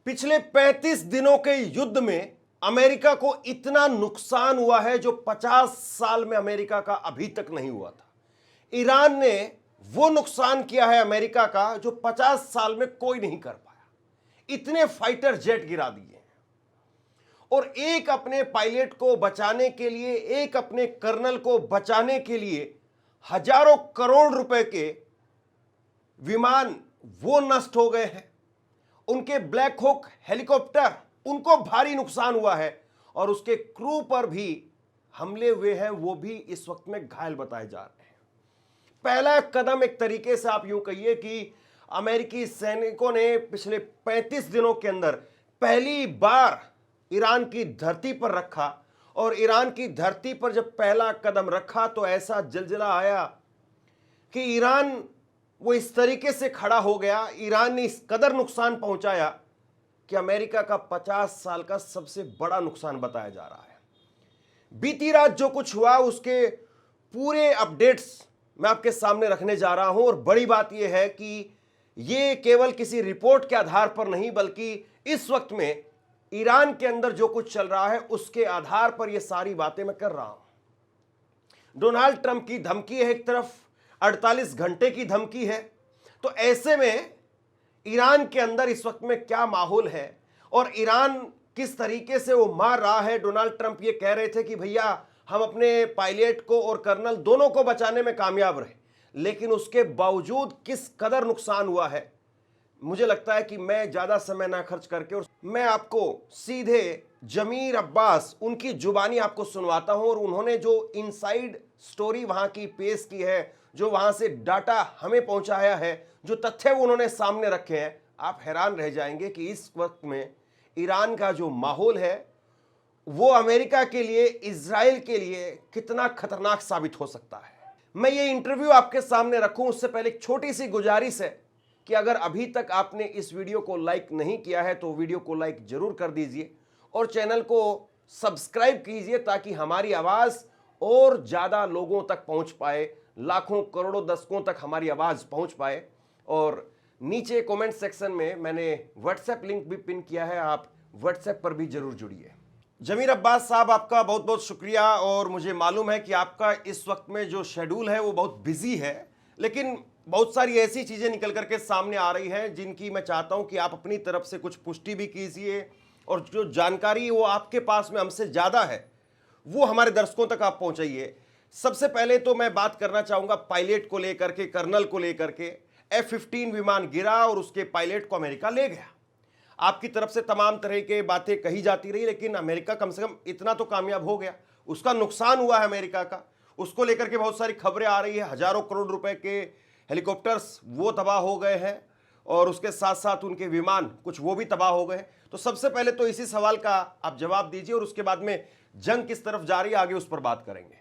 पिछले 35 दिनों के युद्ध में अमेरिका को इतना नुकसान हुआ है जो 50 साल में अमेरिका का अभी तक नहीं हुआ था। ईरान ने वो नुकसान किया है अमेरिका का जो 50 साल में कोई नहीं कर पाया। इतने फाइटर जेट गिरा दिए हैं और एक अपने पायलट को बचाने के लिए, एक अपने कर्नल को बचाने के लिए हजारों करोड़ रुपए के विमान वो नष्ट हो गए हैं। उनके ब्लैक हॉक हेलीकॉप्टर, उनको भारी नुकसान हुआ है और उसके क्रू पर भी हमले हुए हैं, वो भी इस वक्त में घायल बताए जा रहे हैं। पहला कदम एक तरीके से आप यूं कहिए कि अमेरिकी सैनिकों ने पिछले 35 दिनों के अंदर पहली बार ईरान की धरती पर रखा और ईरान की धरती पर जब पहला कदम रखा तो ऐसा जलजला आया कि ईरान वो इस तरीके से खड़ा हो गया, ईरान ने इस कदर नुकसान पहुंचाया कि अमेरिका का 50 साल का सबसे बड़ा नुकसान बताया जा रहा है। बीती रात जो कुछ हुआ उसके पूरे अपडेट्स मैं आपके सामने रखने जा रहा हूं और बड़ी बात यह है कि यह केवल किसी रिपोर्ट के आधार पर नहीं बल्कि इस वक्त में ईरान के अंदर जो कुछ चल रहा है उसके आधार पर यह सारी बातें मैं कर रहा हूं। डोनाल्ड ट्रंप की धमकी है एक तरफ, 48 घंटे की धमकी है, तो ऐसे में ईरान के अंदर इस वक्त में क्या माहौल है और ईरान किस तरीके से वो मार रहा है। डोनाल्ड ट्रंप ये कह रहे थे कि भैया हम अपने पायलट को और कर्नल दोनों को बचाने में कामयाब रहे, लेकिन उसके बावजूद किस कदर नुकसान हुआ है मुझे लगता है कि मैं ज्यादा समय ना खर्च करके और मैं आपको सीधे जमीर अब्बास उनकी जुबानी आपको सुनवाता हूं और उन्होंने जो इनसाइड स्टोरी वहां की पेश की है, जो वहां से डाटा हमें पहुंचाया है, जो तथ्य वो उन्होंने सामने रखे हैं, आप हैरान रह जाएंगे कि इस वक्त में ईरान का जो माहौल है वो अमेरिका के लिए, इजराइल के लिए कितना खतरनाक साबित हो सकता है। मैं ये इंटरव्यू आपके सामने रखूं उससे पहले एक छोटी सी गुजारिश है कि अगर अभी तक आपने इस वीडियो को लाइक नहीं किया है तो वीडियो को लाइक जरूर कर दीजिए और चैनल को सब्सक्राइब कीजिए ताकि हमारी आवाज और ज्यादा लोगों तक पहुंच पाए, लाखों करोड़ों दशकों तक हमारी आवाज पहुंच पाए। और नीचे कमेंट सेक्शन में मैंने व्हाट्सएप लिंक भी पिन किया है, आप व्हाट्सएप पर भी जरूर जुड़िए। जमीर अब्बास साहब, आपका बहुत बहुत शुक्रिया और मुझे मालूम है कि आपका इस वक्त में जो शेड्यूल है वो बहुत बिजी है, लेकिन बहुत सारी ऐसी चीजें निकल करके सामने आ रही हैं जिनकी मैं चाहता हूं कि आप अपनी तरफ से कुछ पुष्टि भी कीजिए और जो जानकारी वो आपके पास में हमसे ज्यादा है वो हमारे दर्शकों तक आप पहुंचाइए। सबसे पहले तो मैं बात करना चाहूंगा पायलट को लेकर के, कर्नल को लेकर के। F-15 विमान गिरा और उसके पायलट को अमेरिका ले गया। आपकी तरफ से तमाम तरह की बातें कही जाती रही, लेकिन अमेरिका कम से कम इतना तो कामयाब हो गया, उसका नुकसान हुआ है अमेरिका का, उसको लेकर के बहुत सारी खबरें आ रही है। हजारों करोड़ रुपए के हेलीकॉप्टर्स वो तबाह हो गए हैं और उसके साथ साथ उनके विमान कुछ वो भी तबाह हो गए। तो सबसे पहले तो इसी सवाल का आप जवाब दीजिए और उसके बाद में जंग किस तरफ जा रही है आगे उस पर बात करेंगे।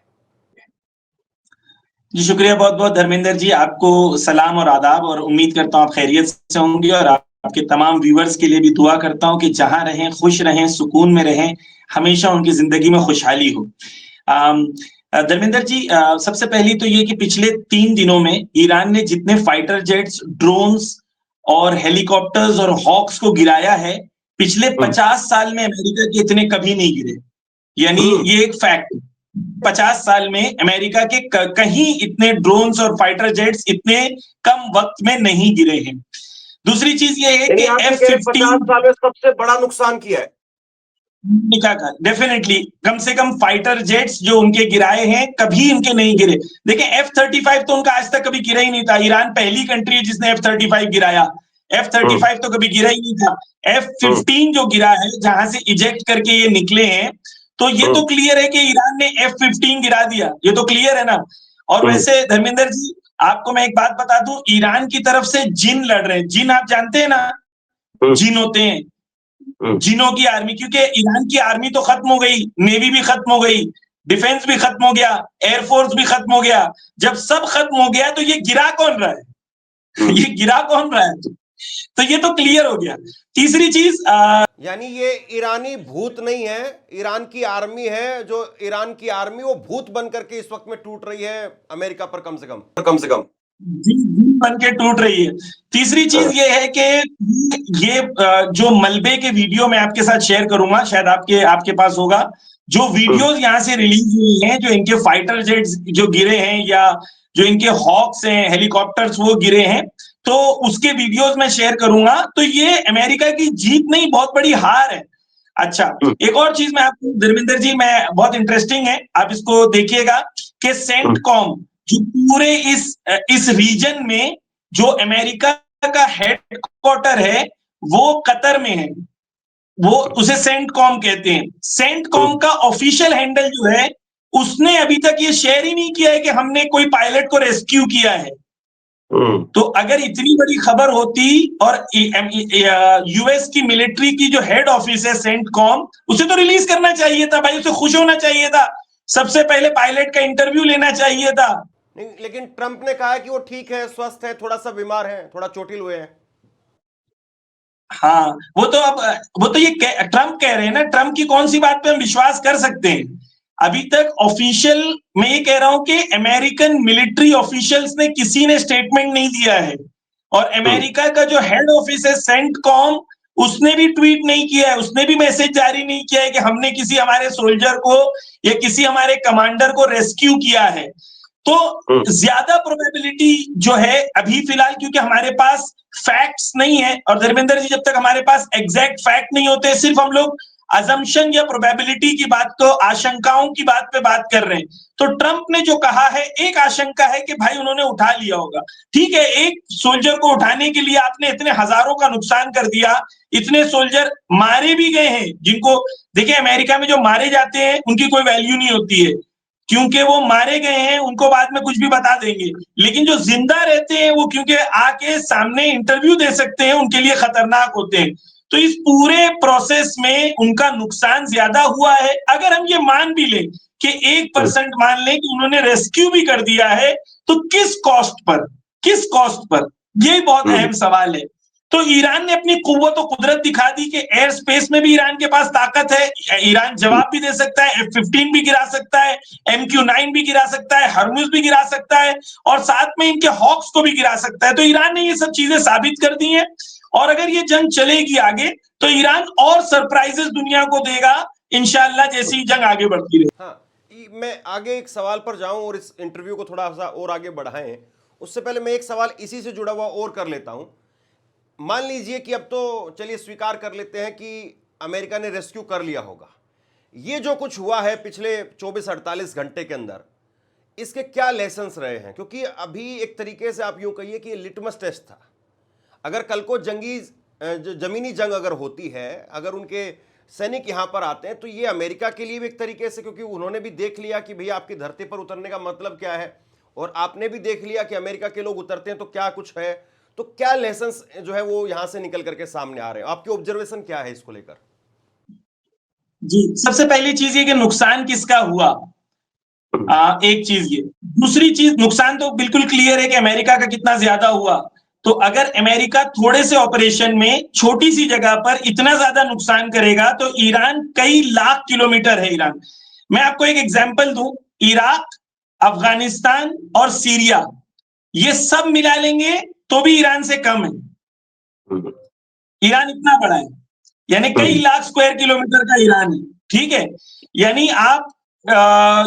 जी शुक्रिया बहुत बहुत धर्मेंद्र जी, आपको सलाम और आदाब और उम्मीद करता हूँ आप खैरियत से होंगे और आपके तमाम व्यूवर्स के लिए भी दुआ करता हूँ कि जहां रहें खुश रहें, सुकून में रहें, हमेशा उनकी जिंदगी में खुशहाली हो। धर्मेंद्र जी, सबसे पहली तो ये कि पिछले 3 दिनों में ईरान ने जितने फाइटर जेट्स, ड्रोन्स और हेलीकॉप्टर्स और हॉक्स को गिराया है, पिछले 50 साल में अमेरिका के इतने कभी नहीं गिरे। यानी ये एक फैक्ट, 50 साल में अमेरिका के कहीं इतने ड्रोन्स और फाइटर जेट्स इतने कम वक्त में नहीं गिरे हैं। दूसरी चीज ये है कि F-15 50 साल में सबसे बड़ा नुकसान किया है डेफिनेटली। कम से कम फाइटर जेट्स जो उनके गिराए हैं कभी उनके नहीं गिरे। देखिए F-35 तो उनका आज तक कभी गिरा ही नहीं था। ईरान पहली कंट्री है जिसने F-35 गिराया। F-35 तो कभी गिरा ही नहीं था। F-15 जो गिरा है, जहां से इजेक्ट करके ये निकले हैं, तो ये तो क्लियर है कि ईरान ने F-15 गिरा दिया, ये तो क्लियर है ना। और वैसे धर्मेंद्र जी, आपको मैं एक बात बता दूं, ईरान की तरफ से जिन लड़ रहे हैं। जिन आप जानते हैं ना, जिन होते हैं, जिनों की आर्मी, क्योंकि ईरान की आर्मी तो खत्म हो गई, नेवी भी खत्म हो गई, डिफेंस भी खत्म हो गया, एयरफोर्स भी खत्म हो गया। जब सब खत्म हो गया तो ये गिरा कौन रहा है? ये गिरा कौन रहा है? तो ये तो क्लियर हो गया। तीसरी चीज, यानी ये ईरानी भूत नहीं है, ईरान की आर्मी है। जो ईरान की आर्मी वो भूत बन करके इस वक्त में टूट रही है अमेरिका पर, कम से कम। जी बन के टूट रही है। तीसरी चीज ये है कि ये जो मलबे के वीडियो मैं आपके साथ शेयर करूंगा, शायद आपके आपके पास होगा, जो वीडियोस यहाँ से रिलीज हुई हैं, जो इनके फाइटर जेट्स जो गिरे हैं या जो इनके हॉक्स हैं, हेलीकॉप्टर्स वो गिरे हैं, तो उसके वीडियोस मैं शेयर करूंगा। तो ये अमेरिका की जीत नहीं, बहुत बड़ी हार है। अच्छा, एक और चीज मैं आपको धर्मेंद्र जी, मैं बहुत इंटरेस्टिंग है, आप इसको देखिएगा कि सेंटकॉम जो पूरे इस रीजन में जो अमेरिका का हेडक्वार्टर है वो कतर में है, वो उसे सेंटकॉम कहते हैं। सेंटकॉम का ऑफिशियल हैंडल जो है, उसने अभी तक ये शेयर ही नहीं किया है कि हमने कोई पायलट को रेस्क्यू किया है। तो अगर इतनी बड़ी खबर होती और यूएस की मिलिट्री की जो हेड ऑफिस है सेंटकॉम, उसे तो रिलीज करना चाहिए था भाई, उसे खुश होना चाहिए था, सबसे पहले पायलट का इंटरव्यू लेना चाहिए था। नहीं, लेकिन ट्रंप ने कहा है कि वो ठीक है, स्वस्थ है, थोड़ा सा बीमार है, थोड़ा चोटिल हुए हैं। हाँ, वो तो ये ट्रंप कह रहे हैं ना, ट्रंप की कौन सी बात पे हम विश्वास कर सकते हैं? अभी तक ऑफिशियल मैं ये कह रहा हूं कि अमेरिकन मिलिट्री ऑफिशियल्स ने किसी ने स्टेटमेंट नहीं दिया है, और अमेरिका का जो हेड ऑफिस है सेंटकॉम, उसने भी ट्वीट नहीं किया है, उसने भी मैसेज जारी नहीं किया है कि हमने किसी हमारे सोल्जर को या किसी हमारे कमांडर को रेस्क्यू किया है। तो ज्यादा प्रोबेबिलिटी जो है अभी फिलहाल, क्योंकि हमारे पास फैक्ट्स नहीं है, और धर्मेंद्र जी जब तक हमारे पास एग्जैक्ट फैक्ट नहीं होते, सिर्फ हम लोग अजम्पशन या प्रोबेबिलिटी की बात को, आशंकाओं की बात पे बात कर रहे हैं। तो ट्रंप ने जो कहा है, एक आशंका है कि भाई उन्होंने उठा लिया होगा। ठीक है, एक सोल्जर को उठाने के लिए आपने इतने हजारों का नुकसान कर दिया, इतने सोल्जर मारे भी गए हैं, जिनको देखिए अमेरिका में जो मारे जाते हैं उनकी कोई वैल्यू नहीं होती है, क्योंकि वो मारे गए हैं, उनको बाद में कुछ भी बता देंगे। लेकिन जो जिंदा रहते हैं वो क्योंकि आके सामने इंटरव्यू दे सकते हैं, उनके लिए खतरनाक होते हैं। तो इस पूरे प्रोसेस में उनका नुकसान ज्यादा हुआ है। अगर हम ये मान भी लें कि 1% मान लें कि उन्होंने रेस्क्यू भी कर दिया है, तो किस कॉस्ट पर, किस कॉस्ट पर, ये बहुत अहम सवाल है। तो ईरान ने अपनी कुव्वत और कुदरत दिखा दी कि एयर स्पेस में भी ईरान के पास ताकत है, ईरान जवाब भी दे सकता है, F-15 भी गिरा सकता है, MQ-9 भी गिरा सकता है, हरमुज भी गिरा सकता है, और साथ में इनके हॉक्स को भी गिरा सकता है। तो ईरान ने ये सब चीजें साबित कर दी हैं, और अगर ये जंग चलेगी आगे तो ईरान और सरप्राइजेस दुनिया को देगा इंशाल्लाह, जैसी जंग आगे बढ़ती रहे। हाँ, मैं आगे एक सवाल पर जाऊं और इस इंटरव्यू को थोड़ा सा और आगे बढ़ाएं, उससे पहले मैं एक सवाल इसी से जुड़ा हुआ और कर लेता हूं। मान लीजिए कि अब तो चलिए स्वीकार कर लेते हैं कि अमेरिका ने रेस्क्यू कर लिया होगा। ये जो कुछ हुआ है पिछले 24-48 घंटे के अंदर, इसके क्या लेसन्स रहे हैं? क्योंकि अभी एक तरीके से आप यूं कहिए कि ये लिटमस टेस्ट था। अगर कल को जमीनी जंग अगर होती है, अगर उनके सैनिक यहां पर आते हैं, तो ये अमेरिका के लिए भी एक तरीके से, क्योंकि उन्होंने भी देख लिया कि भैया आपकी धरती पर उतरने का मतलब क्या है, और आपने भी देख लिया कि अमेरिका के लोग उतरते हैं तो क्या कुछ है। तो क्या लेसन्स जो है वो यहां से निकल करके सामने आ रहे हैं? आपकी ऑब्जर्वेशन क्या है इसको लेकर? जी, सबसे पहली चीज ये कि नुकसान किसका हुआ, एक चीज ये। दूसरी चीज, नुकसान तो बिल्कुल क्लियर है कि अमेरिका का कितना ज्यादा हुआ। तो अगर अमेरिका थोड़े से ऑपरेशन में छोटी सी जगह पर इतना ज्यादा नुकसान करेगा, तो ईरान कई लाख किलोमीटर है ईरान। मैं आपको एक एग्जांपल दूं, इराक, अफगानिस्तान और सीरिया, ये सब मिला लेंगे तो भी ईरान से कम है। ईरान इतना बड़ा है, यानी कई लाख स्क्वायर किलोमीटर का ईरान है, ठीक है। यानी आप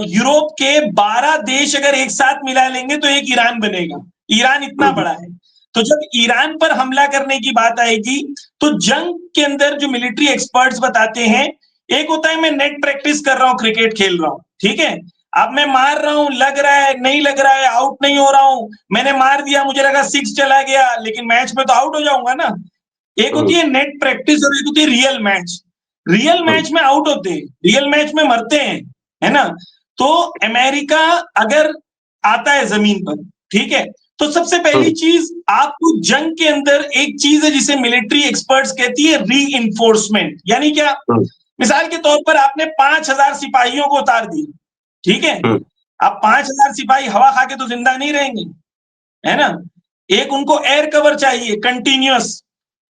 यूरोप के 12 देश अगर एक साथ मिला लेंगे तो एक ईरान बनेगा। ईरान इतना बड़ा है। तो जब ईरान पर हमला करने की बात आएगी, तो जंग के अंदर जो मिलिट्री एक्सपर्ट्स बताते हैं, एक होता है मैं नेट प्रैक्टिस कर रहा हूं, क्रिकेट खेल रहा हूं, ठीक है, अब मैं मार रहा हूं, लग रहा है नहीं लग रहा है, आउट नहीं हो रहा हूं, मैंने मार दिया, मुझे लगा 6 चला गया, लेकिन मैच में तो आउट हो जाऊंगा ना। एक होती है नेट प्रैक्टिस और एक होती है रियल मैच। रियल मैच में आउट होते हैं, रियल मैच में मरते हैं, है ना। तो अमेरिका अगर आता है जमीन पर, ठीक है, तो सबसे पहली चीज आपको जंग के अंदर एक चीज है जिसे मिलिट्री एक्सपर्ट्स कहती है री इन्फोर्समेंट। यानी क्या, मिसाल के तौर पर आपने 5,000 सिपाहियों को उतार दिया, ठीक है, अब 5,000 सिपाही हवा खा के तो जिंदा नहीं रहेंगे, है ना। एक उनको एयर कवर चाहिए कंटिन्यूअस,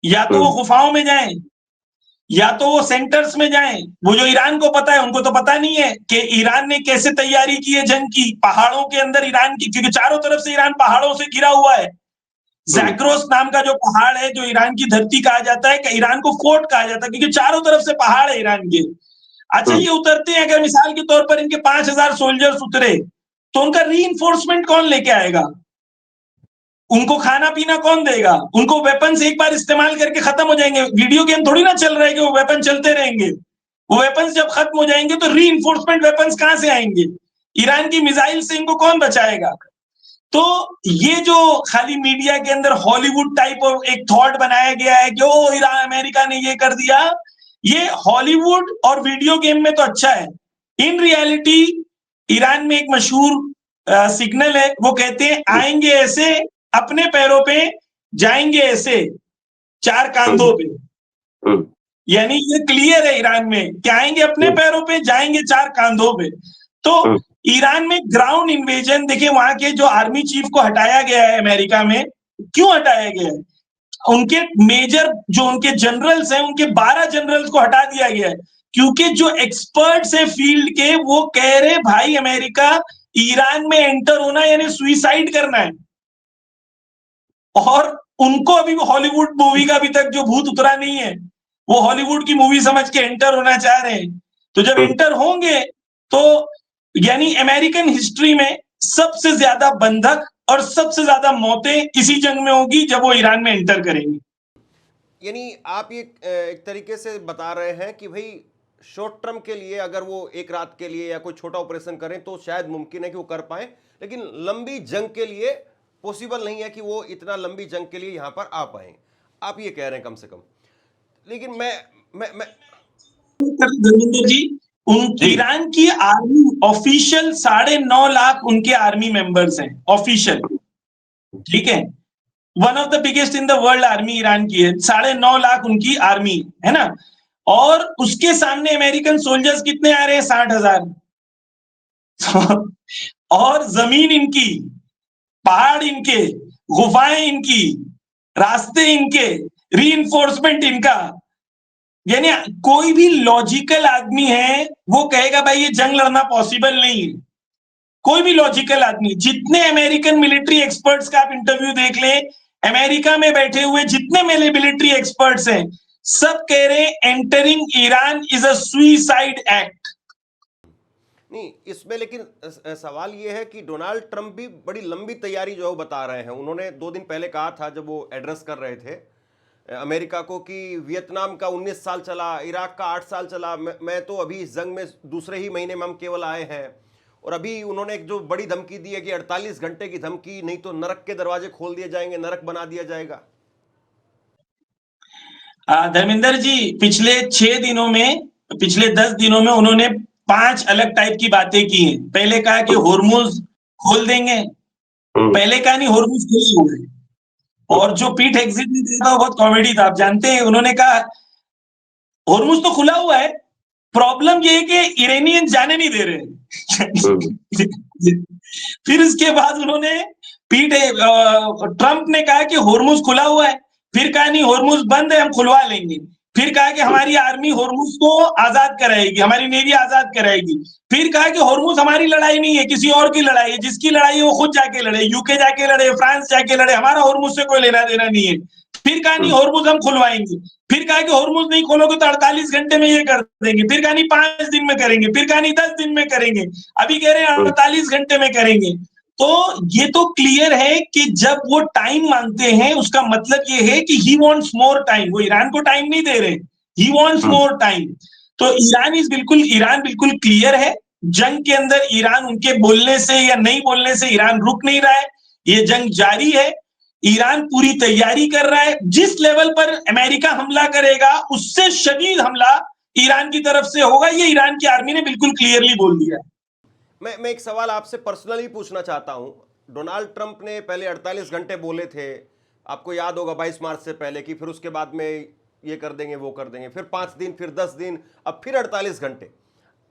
या तो वो गुफाओं में जाएं, या तो वो सेंटर्स में जाएं। वो जो ईरान को पता है, उनको तो पता नहीं है कि ईरान ने कैसे तैयारी की है जंग की, पहाड़ों के अंदर ईरान की, क्योंकि चारों तरफ से ईरान पहाड़ों से घिरा हुआ है। जैग्रोस नाम का जो पहाड़ है, जो ईरान की धरती कहा जाता है, कि ईरान को फोर्ट कहा जाता है, क्योंकि चारों तरफ से पहाड़ है ईरान के। अच्छा, ये उतरते हैं, अगर मिसाल के तौर पर इनके 5,000 सोल्जर्स उतरे, तो उनका री कौन लेके आएगा? उनको खाना पीना कौन देगा? उनको वेपन्स एक बार इस्तेमाल करके खत्म हो जाएंगे। वीडियो गेम थोड़ी ना चल रहा है कि वो वेपन चलते रहेंगे। वो वेपन्स जब खत्म हो जाएंगे तो री वेपन्स कहां से आएंगे? ईरान की मिसाइल से इनको कौन बचाएगा? तो ये जो खाली मीडिया के अंदर हॉलीवुड टाइप ऑफ एक थॉट बनाया गया है कि ओ ईरान, अमेरिका ने ये कर दिया, ये हॉलीवुड और वीडियो गेम में तो अच्छा है। इन रियलिटी ईरान में एक मशहूर सिग्नल है, वो कहते हैं आएंगे ऐसे, अपने पैरों पे जाएंगे ऐसे, 4 कांधों पे। यानी ये क्लियर है ईरान में कि आएंगे अपने पैरों पे, जाएंगे 4 कांधों पे। तो ईरान में ग्राउंड इन्वेजन, देखिए वहां के जो आर्मी चीफ को हटाया गया है अमेरिका में, क्यों हटाया गया है? उनके मेजर जो उनके जनरल्स हैं, उनके 12 जनरल्स को हटा दिया गया है, क्योंकि जो एक्सपर्ट्स है फील्ड के, वो कह रहे भाई अमेरिका, ईरान में एंटर होना यानी सुइसाइड करना है। और उनको अभी वो हॉलीवुड मूवी का अभी तक जो भूत उतरा नहीं है, वो हॉलीवुड की मूवी समझ के एंटर होना चाह रहे हैं। तो जब एंटर होंगे तो यानी अमेरिकन हिस्ट्री में सबसे ज्यादा बंधक और सबसे ज्यादा मौतें इसी जंग में होगी जब वो ईरान में एंटर करेंगे। यानी आप ये एक तरीके से बता रहे हैं कि भाई शॉर्ट टर्म के लिए अगर वो एक रात के लिए या कोई छोटा ऑपरेशन करें तो शायद मुमकिन है कि वो कर पाए, लेकिन लंबी जंग के लिए पॉसिबल नहीं है कि वो इतना लंबी जंग के लिए यहां पर आ पाए, आप ये कह रहे हैं कम से कम। लेकिन मैं धर्मेंद्र जी, उन ईरान की आर्मी ऑफिशियल 9.5 लाख उनके आर्मी मेंबर्स हैं ऑफिशियल, ठीक है। One of the biggest in the world army Iran की है, 9.5 लाख उनकी आर्मी है ना। और उसके सामने अमेरिकन सोल्जर्स कितने आ रहे हैं? 60,000। और जमीन इनकी, पहाड़ इनके, गुफाएं इनकी, रास्ते इनके, री इनका। यानी कोई भी लॉजिकल आदमी है वो कहेगा भाई ये जंग लड़ना पॉसिबल नहीं है। कोई भी लॉजिकल आदमी, जितने अमेरिकन मिलिट्री एक्सपर्ट्स का आप इंटरव्यू देख लें, अमेरिका में बैठे हुए जितने मिलिट्री एक्सपर्ट्स हैं, सब कह रहे हैं entering Iran is a suicide act. नहीं इसमें, लेकिन सवाल यह है कि डोनाल्ड ट्रंप भी बड़ी लंबी तैयारी जो है वो बता रहे हैं। उन्होंने 2 दिन पहले कहा था जब वो एड्रेस कर रहे थे अमेरिका को कि वियतनाम का 19 साल चला, इराक का 8 साल चला, मैं तो अभी इस जंग में दूसरे ही महीने में हम केवल आए हैं। और अभी उन्होंने एक जो बड़ी धमकी दी है कि 48 घंटे की धमकी, नहीं तो नरक के दरवाजे खोल दिए जाएंगे, नरक बना दिया जाएगा। धर्मेंद्र जी, पिछले 10 दिनों में उन्होंने 5 अलग टाइप की बातें की हैं। पहले कहा कि होर्मुज खोल देंगे, पहले कहा नहीं, होर्मुज खुले हुए हैं। और जो पीट हेग्सेट ने देखा बहुत कॉमेडी था, आप जानते हैं, उन्होंने कहा होर्मुज तो खुला हुआ है, प्रॉब्लम ये है कि इरानियन जाने नहीं दे रहे। फिर इसके बाद उन्होंने ट्रंप ने कहा कि होर्मुज खुला हुआ है, फिर कहा नहीं होर्मुज बंद है, हम खुलवा लेंगे। फिर कहा कि हमारी आर्मी होर्मुज को आजाद कराएगी, हमारी नेवी आजाद कराएगी। फिर कहा कि होर्मुज हमारी लड़ाई नहीं है, किसी और की लड़ाई है, जिसकी लड़ाई है वो खुद जाके लड़े, यूके जाके लड़े, फ्रांस जाके लड़े, हमारा होर्मुज से कोई लेना देना नहीं है। फिर कहा नहीं होर्मुज हम खुलवाएंगे। फिर कहा कि होर्मुज नहीं खोलोगे तो 48 घंटे में ये कर देंगे। फिर कहा नहीं 5 दिन में करेंगे। फिर कहा नहीं 10 दिन में करेंगे। अभी कह रहे हैं 48 घंटे में करेंगे। तो ये तो क्लियर है कि जब वो टाइम मांगते हैं उसका मतलब ये है कि ही वांट्स मोर टाइम। वो ईरान को टाइम नहीं दे रहे, ही वांट्स मोर टाइम। तो ईरान बिल्कुल क्लियर है। जंग के अंदर ईरान उनके बोलने से या नहीं बोलने से ईरान रुक नहीं रहा है, ये जंग जारी है। ईरान पूरी तैयारी कर रहा है। जिस लेवल पर अमेरिका हमला करेगा उससे शदीद हमला ईरान की तरफ से होगा, ये ईरान की आर्मी ने बिल्कुल क्लियरली बोल दिया है। मैं एक सवाल आपसे पर्सनली पूछना चाहता हूं। डोनाल्ड ट्रंप ने पहले 48 घंटे बोले थे, आपको याद होगा 22 मार्च से पहले, कि फिर उसके बाद में ये कर देंगे वो कर देंगे, फिर 5 दिन, फिर 10 दिन, अब फिर 48 घंटे।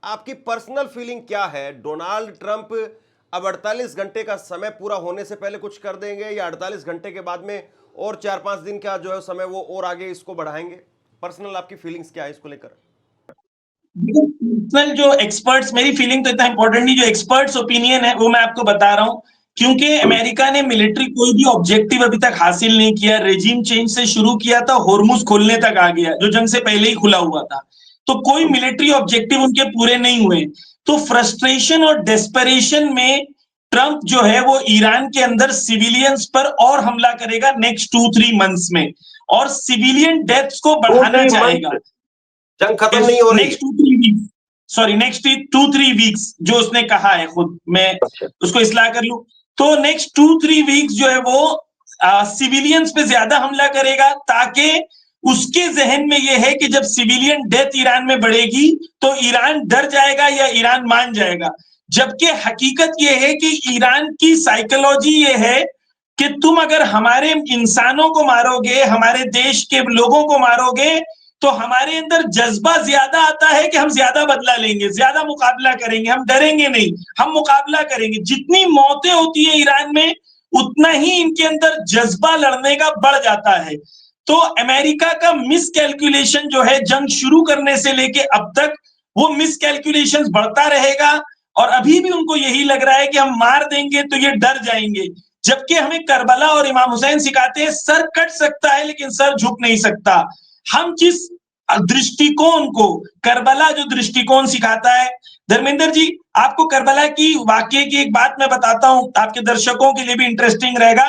आपकी पर्सनल फीलिंग क्या है? डोनाल्ड ट्रंप अब 48 घंटे का समय पूरा होने से पहले कुछ कर देंगे, या 48 घंटे के बाद में और 4-5 दिन का जो है समय वो और आगे इसको बढ़ाएंगे? पर्सनल आपकी फीलिंग्स क्या है इसको लेकर? पर्सनल जो एक्सपर्ट्स, मेरी फीलिंग तो इतना इंपॉर्टेंट नहीं, जो एक्सपर्ट्स ओपिनियन है वो मैं आपको बता रहा हूं। क्योंकि अमेरिका ने मिलिट्री कोई भी ऑब्जेक्टिव अभी तक हासिल नहीं किया, रेजिम चेंज से शुरू किया था, होर्मुज खोलने तक आ गया जो जंग से पहले ही खुला हुआ था, तो कोई मिलिट्री ऑब्जेक्टिव उनके पूरे नहीं हुए। तो फ्रस्ट्रेशन और डेस्परेशन में ट्रंप जो है वो ईरान के अंदर सिविलियंस पर और हमला करेगा नेक्स्ट 2-3 मंथ्स में, और सिविलियन डेथ्स को बढ़ाना चाहेगा। जंग खत्म नहीं हो रही है। Next 2-3 weeks, sorry next 2-3 weeks जो उसने कहा है, खुद मैं उसको इस्लाह कर लूं, तो नेक्स्ट 2-3 वीक्स जो है वो सिविलियंस पे ज्यादा हमला करेगा, ताकि उसके जहन में यह है कि जब सिविलियन डेथ ईरान में बढ़ेगी तो ईरान डर जाएगा या ईरान मान जाएगा। जबकि हकीकत यह है कि ईरान की साइकोलॉजी यह है कि तुम अगर हमारे इंसानों को मारोगे, हमारे देश के लोगों को मारोगे, तो हमारे अंदर जज्बा ज्यादा आता है कि हम ज्यादा बदला लेंगे, ज्यादा मुकाबला करेंगे, हम डरेंगे नहीं, हम मुकाबला करेंगे। जितनी मौतें होती है ईरान में, उतना ही इनके अंदर जज्बा लड़ने का बढ़ जाता है। तो अमेरिका का मिस कैलकुलेशन जो है जंग शुरू करने से लेके अब तक, वो मिस कैलकुलेशन बढ़ता रहेगा, और अभी भी उनको यही लग रहा है कि हम मार देंगे तो ये डर जाएंगे। जबकि हमें करबला और इमाम हुसैन सिखाते हैं सर कट सकता है लेकिन सर झुक नहीं सकता। हम जिस दृष्टिकोण को, करबला जो दृष्टिकोण सिखाता है, धर्मेंद्र जी आपको करबला की वाकये की एक बात मैं बताता हूं, आपके दर्शकों के लिए भी इंटरेस्टिंग रहेगा,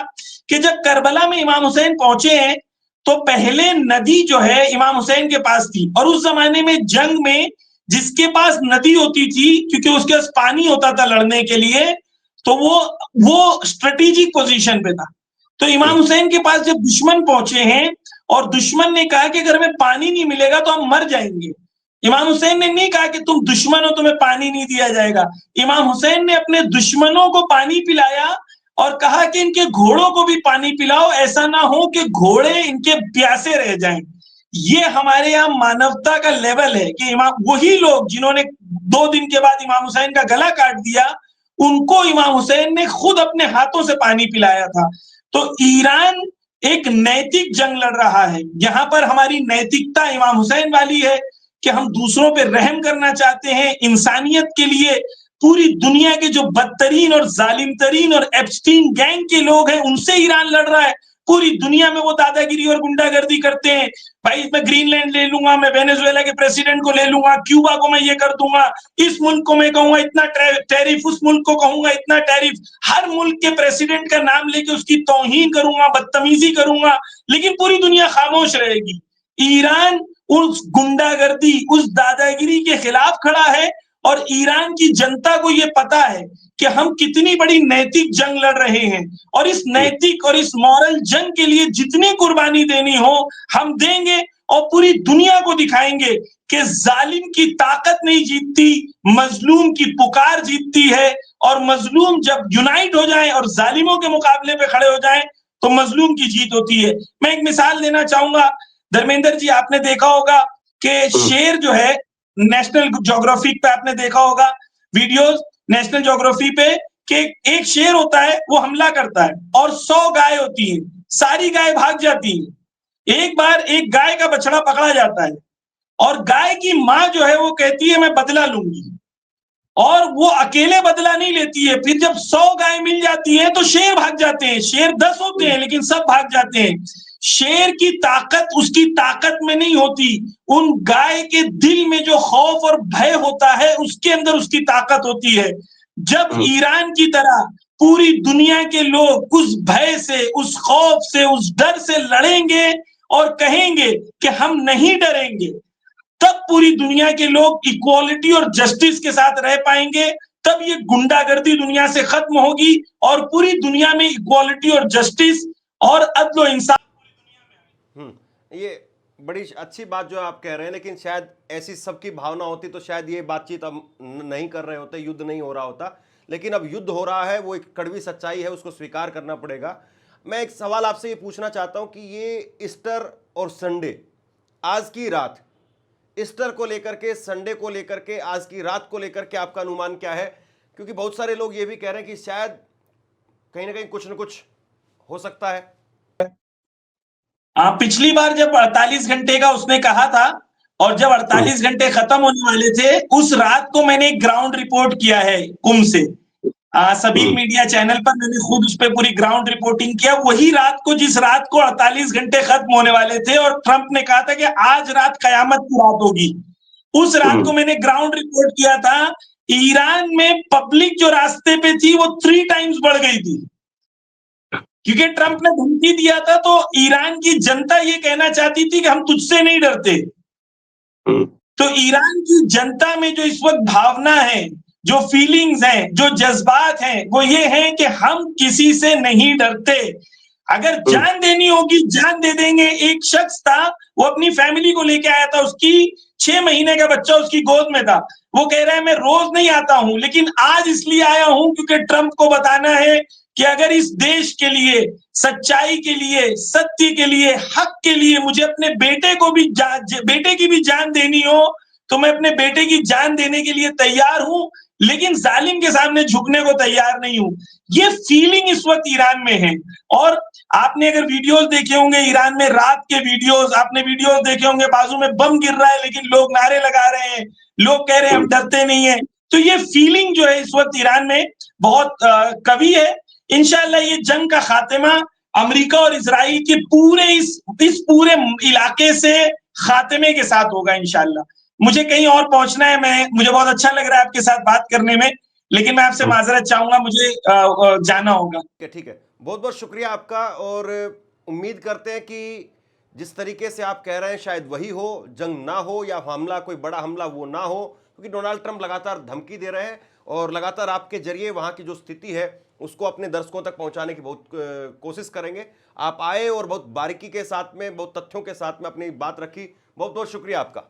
कि जब करबला में इमाम हुसैन पहुंचे हैं तो पहले नदी जो है इमाम हुसैन के पास थी, और उस जमाने में जंग में जिसके पास नदी होती थी, क्योंकि उसके पास पानी होता था लड़ने के लिए, तो वो स्ट्रेटेजिक पोजीशन पे था। तो इमाम हुसैन के पास जब दुश्मन पहुंचे हैं और दुश्मन ने कहा कि अगर हमें पानी नहीं मिलेगा तो हम मर जाएंगे, इमाम हुसैन ने नहीं कहा कि तुम दुश्मन हो तुम्हें पानी नहीं दिया जाएगा। इमाम हुसैन ने अपने दुश्मनों को पानी पिलाया और कहा कि इनके घोड़ों को भी पानी पिलाओ, ऐसा ना हो कि घोड़े इनके प्यासे रह जाएं। ये हमारे यहाँ मानवता का लेवल है कि इमाम, वही लोग जिन्होंने 2 दिन के बाद इमाम हुसैन का गला काट दिया, उनको इमाम हुसैन ने खुद अपने हाथों से पानी पिलाया था। तो ईरान एक नैतिक जंग लड़ रहा है। यहां पर हमारी नैतिकता इमाम हुसैन वाली है कि हम दूसरों पे रहम करना चाहते हैं, इंसानियत के लिए पूरी दुनिया के जो बदतरीन और जालिम तरीन और एप्स्टीन गैंग के लोग हैं उनसे ईरान लड़ रहा है। पूरी दुनिया में वो दादागिरी और गुंडागर्दी करते हैं, भाई मैं ग्रीनलैंड ले लूंगा, मैं वेनेजुएला के प्रेसिडेंट को ले लूंगा, क्यूबा को मैं ये कर दूंगा, इस मुल्क को मैं कहूंगा इतना टैरिफ, उस मुल्क को कहूंगा इतना टैरिफ, हर मुल्क के प्रेसिडेंट का नाम लेके उसकी तौहीन करूंगा, बदतमीजी करूंगा, लेकिन पूरी दुनिया खामोश रहेगी। ईरान उस गुंडागर्दी, उस दादागिरी के खिलाफ खड़ा है, और ईरान की जनता को यह पता है कि हम कितनी बड़ी नैतिक जंग लड़ रहे हैं, और इस नैतिक और इस मॉरल जंग के लिए जितनी कुर्बानी देनी हो हम देंगे, और पूरी दुनिया को दिखाएंगे कि जालिम की ताकत नहीं जीतती, मजलूम की पुकार जीतती है। और मजलूम जब यूनाइट हो जाए और जालिमों के मुकाबले पे खड़े हो जाए तो मजलूम की जीत होती है। मैं एक मिसाल देना चाहूंगा, धर्मेंद्र जी आपने देखा होगा कि शेर जो है, नेशनल ज्योग्राफिक पे आपने देखा होगा वीडियोस, नेशनल ज्योग्राफी पे, कि एक शेर होता है वो हमला करता है और 100 गाय होती हैं, सारी गाय भाग जाती हैं। एक बार एक गाय का बछड़ा पकड़ा जाता है और गाय की मां जो है वो कहती है मैं बदला लूंगी, और वो अकेले बदला नहीं लेती है। फिर जब 100 गाय मिल जाती हैं तो शेर भाग जाते हैं, शेर 10 होते हैं लेकिन सब भाग जाते हैं। शेर की ताकत उसकी ताकत में नहीं होती, उन गाय के दिल में जो खौफ और भय होता है उसके अंदर उसकी ताकत होती है। जब ईरान की तरह पूरी दुनिया के लोग उस भय से, उस खौफ से, उस डर से लड़ेंगे और कहेंगे कि हम नहीं डरेंगे, तब पूरी दुनिया के लोग इक्वालिटी और जस्टिस के साथ रह पाएंगे, तब ये गुंडागर्दी दुनिया से खत्म होगी और पूरी दुनिया में इक्वालिटी और जस्टिस और अदल और इंसाफ। ये बड़ी अच्छी बात जो आप कह रहे हैं, लेकिन शायद ऐसी सबकी भावना होती तो शायद ये बातचीत अब नहीं कर रहे होते, युद्ध नहीं हो रहा होता। लेकिन अब युद्ध हो रहा है, वो एक कड़वी सच्चाई है, उसको स्वीकार करना पड़ेगा। मैं एक सवाल आपसे ये पूछना चाहता हूं कि ये ईस्टर और संडे, आज की रात, ईस्टर को लेकर के, संडे को लेकर के, आज की रात को लेकर के आपका अनुमान क्या है? क्योंकि बहुत सारे लोग ये भी कह रहे हैं कि शायद कहीं ना कहीं कुछ न कुछ हो सकता है। पिछली बार जब 48 घंटे का उसने कहा था और जब 48 घंटे खत्म होने वाले थे, उस रात को मैंने एक ग्राउंड रिपोर्ट किया है कुंभ से। सभी मीडिया चैनल पर मैंने खुद उस पर पूरी ग्राउंड रिपोर्टिंग किया। वही रात को, जिस रात को 48 घंटे खत्म होने वाले थे और ट्रंप ने कहा था कि आज रात कयामत की रात होगी, उस रात को मैंने ग्राउंड रिपोर्ट किया था। ईरान में पब्लिक जो रास्ते पे थी वो 3 टाइम्स बढ़ गई थी, क्योंकि ट्रंप ने धमकी दिया था। तो ईरान की जनता ये कहना चाहती थी कि हम तुझसे नहीं डरते। तो ईरान की जनता में जो इस वक्त भावना है, जो फीलिंग्स हैं, जो जज्बात हैं, वो ये हैं कि हम किसी से नहीं डरते। अगर जान देनी होगी जान दे देंगे। एक शख्स था, वो अपनी फैमिली को लेके आया था, उसकी 6 महीने का बच्चा उसकी गोद में था। वो कह रहा है मैं रोज नहीं आता हूं, लेकिन आज इसलिए आया हूं क्योंकि ट्रंप को बताना है कि अगर इस देश के लिए, सच्चाई के लिए, सत्य के लिए, हक के लिए मुझे अपने बेटे को भी बेटे की भी जान देनी हो तो मैं अपने बेटे की जान देने के लिए तैयार हूं, लेकिन जालिम के सामने झुकने को तैयार नहीं हूं। ये फीलिंग इस वक्त ईरान में है। और आपने अगर वीडियोस देखे होंगे ईरान में, रात के वीडियोस, आपने वीडियोस देखे होंगे, बाजू में बम गिर रहा है लेकिन लोग नारे लगा रहे हैं, लोग कह रहे हैं हम डरते नहीं है। तो ये फीलिंग जो है इस वक्त ईरान में बहुत कवी है। इंशाल्लाह ये जंग का खात्मा अमेरिका और इजराइल के पूरे इस पूरे इलाके से खात्मे के साथ होगा इंशाल्लाह। मुझे कहीं और पहुंचना है, मुझे बहुत अच्छा लग रहा है आपके साथ बात करने में, लेकिन मैं आपसे माजरत चाहूंगा, मुझे जाना होगा। ठीक है, बहुत बहुत शुक्रिया आपका। और उम्मीद करते हैं कि जिस तरीके से आप कह रहे हैं शायद वही हो, जंग ना हो या हमला, कोई बड़ा हमला वो ना हो, क्योंकि डोनाल्ड ट्रंप लगातार धमकी दे रहे हैं और लगातार आपके जरिए वहां की जो स्थिति है उसको अपने दर्शकों तक पहुंचाने की बहुत कोशिश करेंगे। आप आए और बहुत बारीकी के साथ में, बहुत तथ्यों के साथ में अपनी बात रखी। बहुत बहुत शुक्रिया आपका।